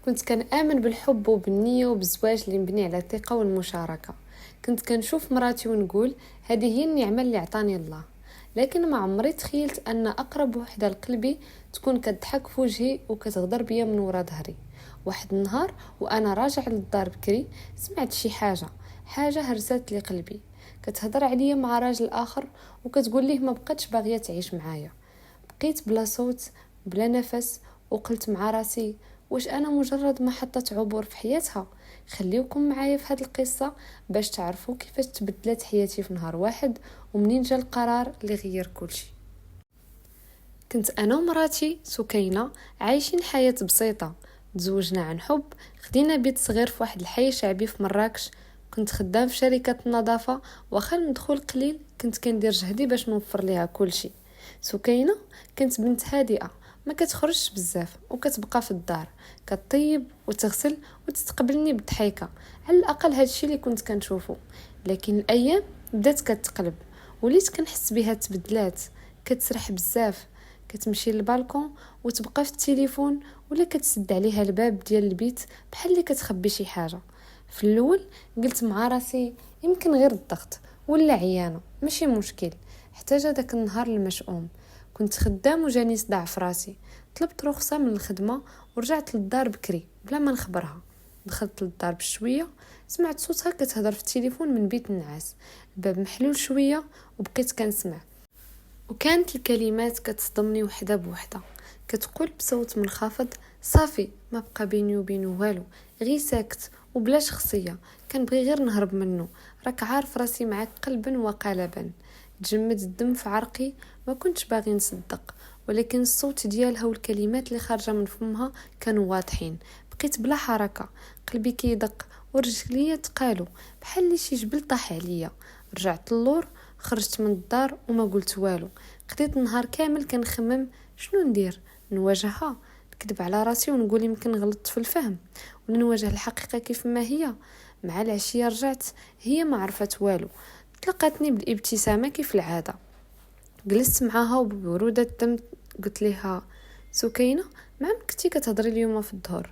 كنت كنآمن بالحب وبالنية وبالزواج اللي مبني على الثقة والمشاركة. كنت كنشوف مراتي ونقول هذه هي النعمة اللي عطاني الله. لكن ما عمري تخيلت أن أقرب وحدة لقلبي تكون كتضحك في وجهي وكتغدر بيا من ورا ظهري. واحد النهار وأنا راجع للدار بكري سمعت شي حاجة هرست لي قلبي. كتهضر عليا مع راجل آخر وكتقول ليه ما بقتش باغية تعيش معايا. بقيت بلا صوت بلا نفس وقلت مع راسي واش انا مجرد محطة عبور في حياتها. خليوكم معايا في هذه القصة باش تعرفوا كيفاش تبدلت حياتي في نهار واحد ومنين جا القرار اللي غير كلشي. كنت انا ومراتي سكينة عايشين حياة بسيطة، تزوجنا عن حب، خدينا بيت صغير في واحد الحي شعبي في مراكش. كنت خدام في شركة النظافة، واخا المدخول قليل كنت كندير جهدي باش نوفر ليها كلشي. سكينة كانت بنت هادئة، ما كتخرجش بزاف وكتبقى في الدار كطيب وتغسل وتتقبلني بالضحكه. على الاقل هادشي اللي كنت كنشوفه. لكن الايام بدات كتقلب، وليت كنحس بها تبدلات. كتسرح بزاف، كتمشي للبالكون وتبقى في التليفون، ولا كتسد عليها الباب ديال البيت بحال اللي كتخبي شي حاجه. في الاول قلت مع راسي يمكن غير الضغط ولا عيانه، ماشي مشكل. حتى جا داك النهار المشؤوم، كنت خدام وجاني صداع في راسي. طلبت رخصة من الخدمة ورجعت للدار بكري بلا ما نخبرها. دخلت للدار بشوية سمعت صوتها كتهضر في التليفون من بيت النعاس. الباب محلول شوية وبقيت كنسمع، وكانت الكلمات كتصدمني وحدة بوحدة. كتقول بصوت منخفض صافي ما بقى بيني وبينه والو، غير ساكت وبلا شخصية، كنبغي غير نهرب منه. راك عارف راسي معاك قلبا وقالبا. تجمد الدم في عرقي، ما كنتش باغي نصدق، ولكن الصوت ديالها والكلمات اللي خارجه من فمها كانوا واضحين. بقيت بلا حركه، قلبي كيدق ورجليا تقالوا بحال اللي شي جبل طاح عليا. رجعت للور، خرجت من الدار وما قلت والو. قضيت النهار كامل كنخمم شنو ندير، نواجهها، نكذب على راسي ونقول يمكن غلطت في الفهم، ولا نواجه الحقيقه كيف ما هي. مع العشيه رجعت، هي ما عرفت والو. تلقاتني بالابتسامه كيف العاده. جلست معاها وببرودة الدم قلت لها سكينة ما كنتي كتهضري اليوم في الظهر؟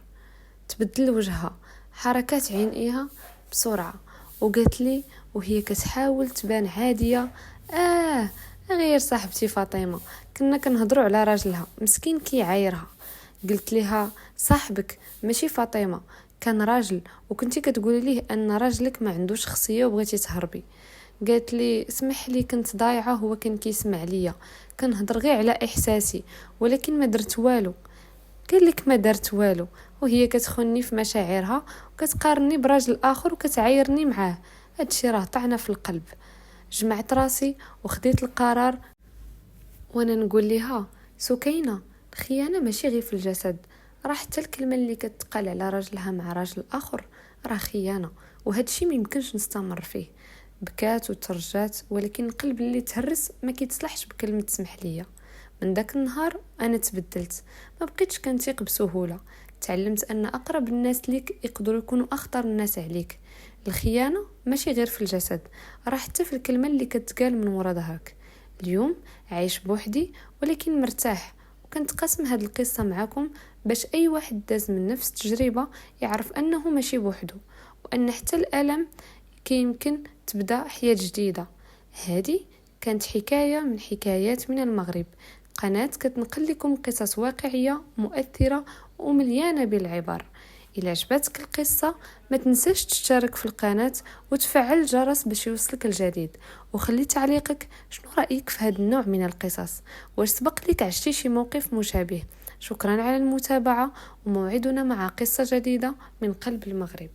تبدل وجهها، حركات عينيها بسرعة، وقالت لي وهي كتحاول تبان عادية غير صاحبتي فاطمة، كنا كنهضروا على راجلها مسكين كيعايرها. قلت لها صاحبك ماشي فاطمة، كان راجل وكنتي كتقولي ليه ان راجلك ما عندوش شخصية وبغيتي تهربي. قالت لي اسمح لي كنت ضايعه، هو كان كيسمع ليا، كنهضر غير على احساسي ولكن ما درت والو. قال لك ما درت والو وهي كتخوني في مشاعرها وكتقارني براجل اخر وكتعايرني معاه؟ هادشي راه طعنه في القلب. جمعت راسي وخديت القرار وانا نقول لها سكينه، الخيانه ماشي غير في الجسد، راه حتى الكلمه اللي كتقال على راجلها مع راجل اخر راه خيانه، وهادشي ما يمكنش نستمر فيه. بكات وترجات، ولكن القلب اللي تهرس ما كيتصلحش بكلمه سمح ليا. من داك النهار انا تبدلت، ما بقيتش كنثيق بسهوله. تعلمت ان اقرب الناس ليك يقدروا يكونوا اخطر الناس عليك. الخيانه ماشي غير في الجسد، راه حتى في الكلمه اللي كتقال من ورا ظهرك. اليوم عايش بوحدي ولكن مرتاح، وكنتقاسم هاد القصه معكم باش اي واحد داز من نفس التجربه يعرف انه ماشي بوحده، وان حتى الالم كيمكن تبدا حياة جديدة. هذه كانت حكاية من حكايات من المغرب، قناة كتنقل لكم قصص واقعية مؤثرة ومليانة بالعبر. إلا عجبتك القصة ما تنساش تشترك في القناة وتفعل الجرس باش يوصلك الجديد، وخلي تعليقك شنو رأيك في هذا النوع من القصص، واش سبق لك عشتي شي موقف مشابه. شكرا على المتابعة، وموعدنا مع قصة جديدة من قلب المغرب.